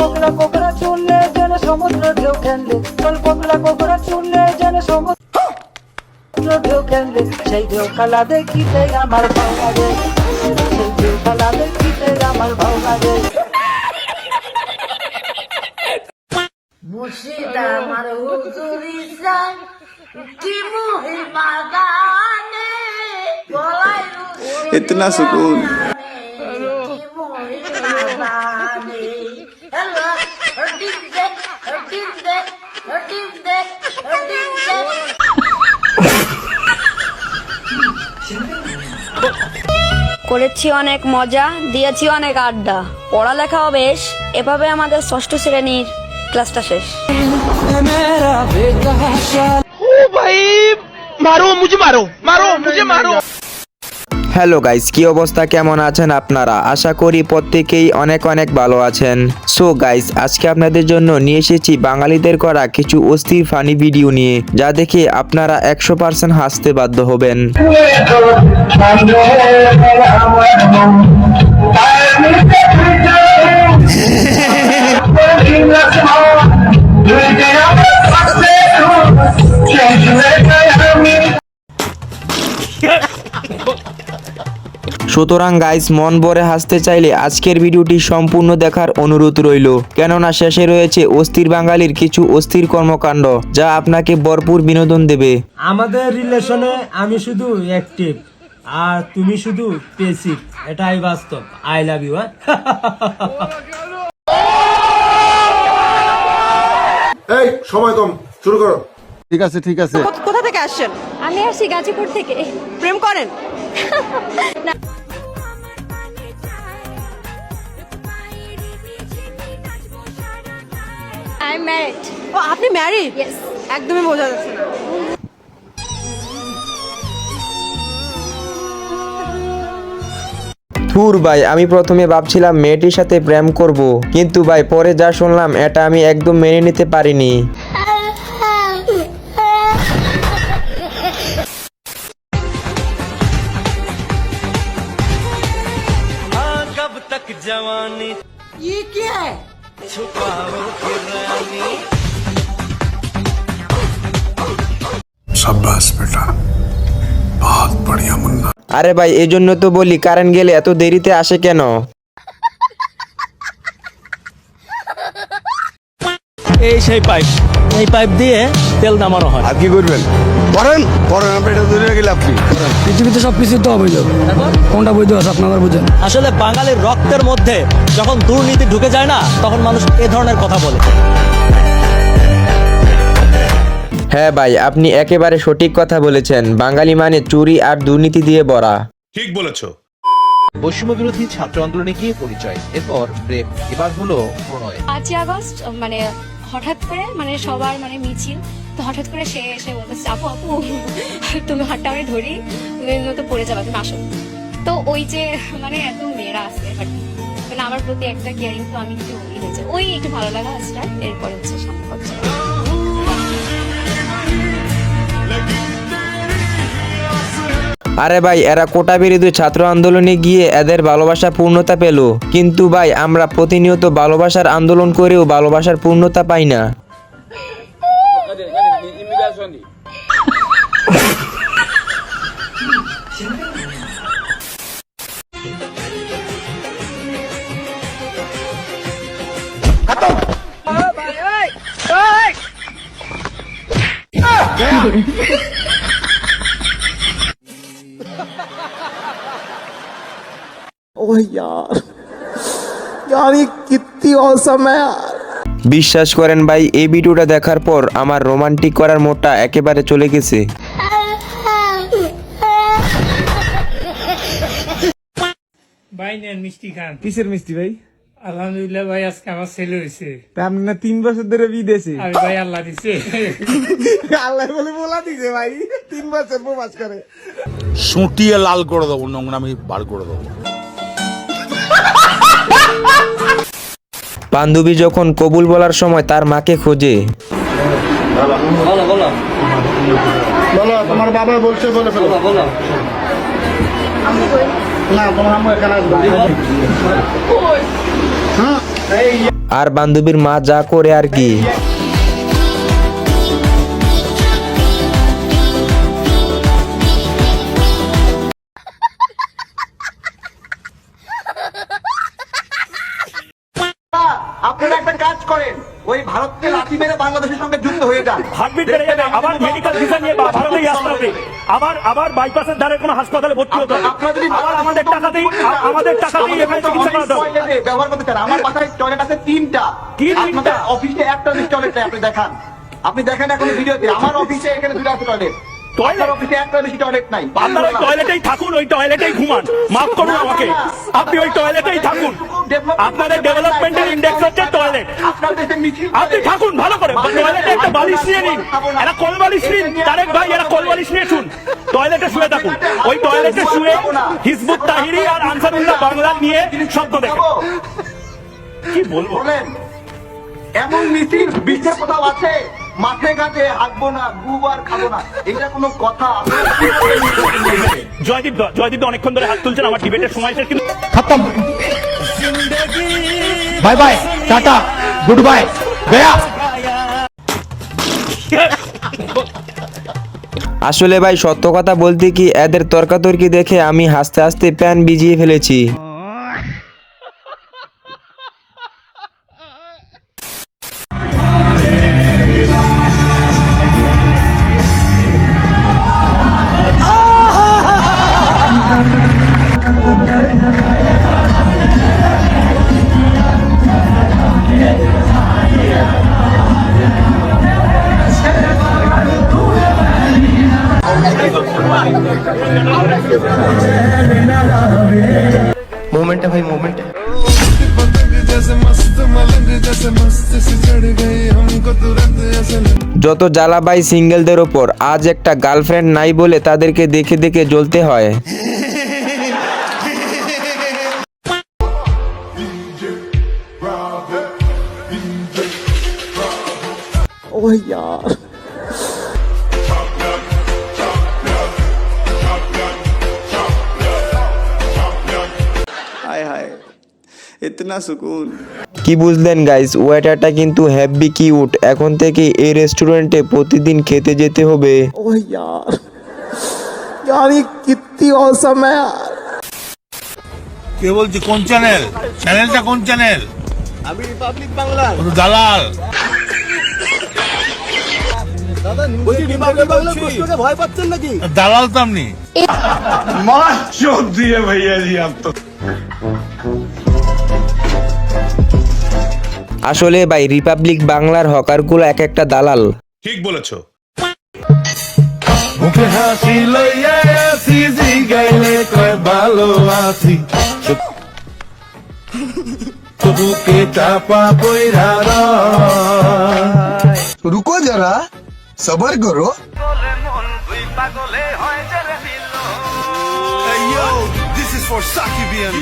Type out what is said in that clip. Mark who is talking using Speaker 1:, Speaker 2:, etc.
Speaker 1: পকড়া পকড়া চুললে যেন সমুদ্র ঢেউ খেললে, চল পকড়া পকড়া চুললে যেন সমুদ্র ঢেউ খেললে, সেই ঢেউ খেলা দেখিতে আমার ভালো লাগে, সেই ঢেউ খেলা দেখিতে আমার ভালো লাগে।
Speaker 2: মুর্শিদ আমার হুজুরি চাই কি মহিমা গানে গলায়
Speaker 3: इतना सुकून।
Speaker 4: করেছি অনেক মজা, দিয়েছি অনেক আড্ডা, পড়ালেখাও বেশ। এভাবে আমাদের ষষ্ঠ শ্রেণীর ক্লাসটা শেষ।
Speaker 5: হ্যালো গাইস, কি অবস্থা, কেমন আছেন আপনারা? আশা করি প্রত্যেকেই অনেক অনেক ভালো আছেন। সো গাইস, আজকে আপনাদের জন্য নিয়ে এসেছি বাঙালিদের করা কিছু অস্থির ফানি ভিডিও নিয়ে, যা দেখে আপনারা 100% হাসতে বাধ্য হবেন। সুতরাং গাইস, মন ভরে হাসতে চাইলে আজকের ভিডিওটি সম্পূর্ণ দেখার অনুরোধ রইল, কেননা শেষে রয়েছে অস্থির বাঙালির কিছু অস্থির কর্মকাণ্ড, যা আপনাকে ভরপুর বিনোদন দেবে।
Speaker 6: আমাদের রিলেশনে আমি শুধু অ্যাক্টিভ আর তুমি শুধু পেসিভ, এটাই বাস্তব। I love you.
Speaker 7: এই সময় কম, শুরু করো। ঠিক আছে ঠিক আছে।
Speaker 8: কোথা থেকে আসছেন?
Speaker 4: আমি আসছি গাজীপুর থেকে।
Speaker 8: প্রেম করেন?
Speaker 4: I am married.
Speaker 8: ও, আপনি ম্যারিড?
Speaker 4: ইয়েস।
Speaker 8: একদমই বোঝা যাচ্ছে না।
Speaker 5: ধুর ভাই, আমি প্রথমে ভাবছিলাম মেয়েটির সাথে প্রেম করব, কিন্তু ভাই পরে যা শুনলাম এটা আমি একদম মেনে নিতে পারিনি।
Speaker 2: ये क्या है?
Speaker 7: शाबाश बेटा, बहुत बढ़िया मुन्ना।
Speaker 5: আরে ভাই, এই জন্য তো বলি কারেন্ট গেলে এত দেরিতে আসে কেন?
Speaker 6: এই সেই পাইপ, এই পাইপ দিয়ে তেল নামানো হয়।
Speaker 7: আর কি করবেন? করেন করেন, আপনি এটা ধরে গেলে আপনি করেন।
Speaker 9: পৃথিবীতে সবকিছু তো অবৈধ, কোনটা বৈধ আছে আপনারা বুঝেন।
Speaker 6: আসলে বাঙালির রক্তের মধ্যে যখন দুর্নীতি ঢুকে যায় না, তখন মানুষ এ ধরনের কথা বলে।
Speaker 5: হ্যাঁ ভাই, আপনি একেবারে সঠিক কথা বলেছেন। বাঙালি মানে চুরি আর দুর্নীতি দিয়ে ভরা।
Speaker 7: ঠিক বলেছো।
Speaker 10: বৈষম্য বিরোধী ছাত্র আন্দোলনে গিয়ে পরিচয়, এরপর ব্রেক, এবার হলো প্রণয়।
Speaker 4: 5ই আগস্ট মানে হঠাৎ করে মানে সবার মানে মিছিল, তো হঠাৎ করে সে এসে বলতেছে, আপু আপু তুমি হাতটা আমি ধরি, তুমি তো পড়ে যাবে, তুমি আসো। তো ওই যে মানে এত মেয়েরা আছে, বাট মানে আমার প্রতি একটা কেয়ারিং, তো আমি একটু হয়েছে ওই একটু ভালো লাগা স্টার্ট। এরপরে হচ্ছে সামনে কথা।
Speaker 5: আরে ভাই, এরা কোটা বিরোধী ছাত্র আন্দোলনে গিয়ে এদের ভালোবাসা পূর্ণতা পেল, কিন্তু ভাই আমরা প্রতিনিয়ত ভালোবাসার আন্দোলন করেও ভালোবাসার পূর্ণতা পাই না।
Speaker 7: ओह यार, यार ये कितनी औसम है यार।
Speaker 5: বিশ্বাস করেন ভাই, এই ভিডিওটা দেখার পর আমার রোমান্টিক করার মোডটা একেবারে চলে গেছে।
Speaker 6: ভাই নেন মিষ্টি খান।
Speaker 9: কিসের মিষ্টি ভাই?
Speaker 6: আলহামদুলিল্লাহ ভাই, আজকে আমার ছেলে হয়েছে।
Speaker 9: আপনি না 3 বছর ধরে বিদেশে?
Speaker 6: আমি ভাই আল্লাহ দিছে।
Speaker 9: আল্লাহ বলে বলা দিছে ভাই, 3 বছর প্রবাস করে।
Speaker 7: সুটিয়ে লাল করে দেবো, নোংরামি বার করে দেবো।
Speaker 5: বান্ধবী যখন কবুল বলার সময় তার মাকে খোঁজে।
Speaker 7: বলো, তোমার বাবা বলছে, বলে ফেলো। না, তোমার আম্মু এখানে আসবে।
Speaker 5: আর বান্ধবীর মা যা করে আর কি।
Speaker 9: আপনারা একটা কাজ করেন, ওই ভারতকে লাঠি মেরে বাংলাদেশের সঙ্গে যুক্ত হয়ে যান।
Speaker 6: হার্টবিট বেড়ে যাবে, আবার মেডিকেল ভিসা নিয়ে ভারতেই আসতে হবে, আবার বাইপাসের ধারে কোনো হাসপাতালে ভর্তি হতে হবে, আবার আমাদের টাকাতেই এখানে চিকিৎসা করাতে হবে।
Speaker 9: ব্যবহার করতে চান, আমার বাসায় টয়লেট আছে 3টা।
Speaker 6: কি 3টা?
Speaker 9: আপনাদের অফিসে একটা টয়লেট নেই, আপনি দেখেন এখন ভিডিওতে, আমার অফিসে এখানে 2টা আছে টয়লেট। আপনার অফিসে একটা বেশি টয়লেট নাই।
Speaker 6: আপনারা ওই টয়লেটেই থাকুন, ওই টয়লেটেই ঘুমান, মাফ করুন আমাকে, আপনি ওই টয়লেটেই থাকুন। আপনাদের ডেভেলপমেন্টের ইন্ডেক্স হচ্ছে টয়লেট,
Speaker 9: আপনার দেশের মিছিল
Speaker 6: আপনি থাকুন ভালো করে, টয়লেটে একটা বালিশ নিয়ে নিন, এরা কোল বালিশ নিন, তারেক ভাই এরা কোল বালিশ নিয়ে শুন, টয়লেটে শুয়ে থাকুন, ওই টয়লেটে শুয়ে হিজবুত তাহিরি আর আনসারুল্লাহ বাংলা নিয়ে শব্দ দেখেন। কি বলবো
Speaker 9: বলেন, এমন মিছিল বিশ্বের কোথাও আছে? মাঠে ঘাটে হাঁটবো না, গুবার খাবো না, এটা কোনো কথা?
Speaker 6: জয়দীপ অনেকক্ষণ ধরে হাত তুলছেন, আমার ডিবেটের সময় শেষ, কিন্তু
Speaker 7: खत्म bye bye tata good bye गया।
Speaker 5: আসলে ভাই সত্য কথা বলতে কি, এদের তর্কাতর্কি দেখে আমি হাসতে হাসতে প্যান ভিজিয়ে ফেলেছি।
Speaker 7: मोमेंट है भाई मोमेंट है।
Speaker 5: যত জ্বালা ভাই সিঙ্গেলদের ওপর, আজ একটা গার্লফ্রেন্ড নাই বলে তাদেরকে দেখে দেখে জ্বলতে হয়।
Speaker 7: ओह यार
Speaker 3: हाय हाय इतना सुकून।
Speaker 5: কি বুঝলেন গাইস, ওয়েটারটা কিন্তু হ্যাপি কিউট, এখন থেকে এই রেস্টুরেন্টে প্রতিদিন খেতে যেতে হবে।
Speaker 7: ओह यार यार ये कितनी औसम है यार।
Speaker 9: কে বলছি? কোন চ্যানেল? চ্যানেলটা কোন চ্যানেল? আমি রিপাবলিক বাংলা। দালাল।
Speaker 7: ভয় পাচ্ছেন নাকি?
Speaker 9: দালাল তো আপনি।
Speaker 5: আসলে ভাই রিপাবলিক বাংলার হকারগুলো এক একটা দালাল।
Speaker 9: ঠিক বলেছো।
Speaker 7: মুখে হাসি লইয়া সিজি গাইলে কয় ভালো আছি, বুকে চাপা পয়রা रुको जरा सबर करो।
Speaker 9: This is for Saki BM.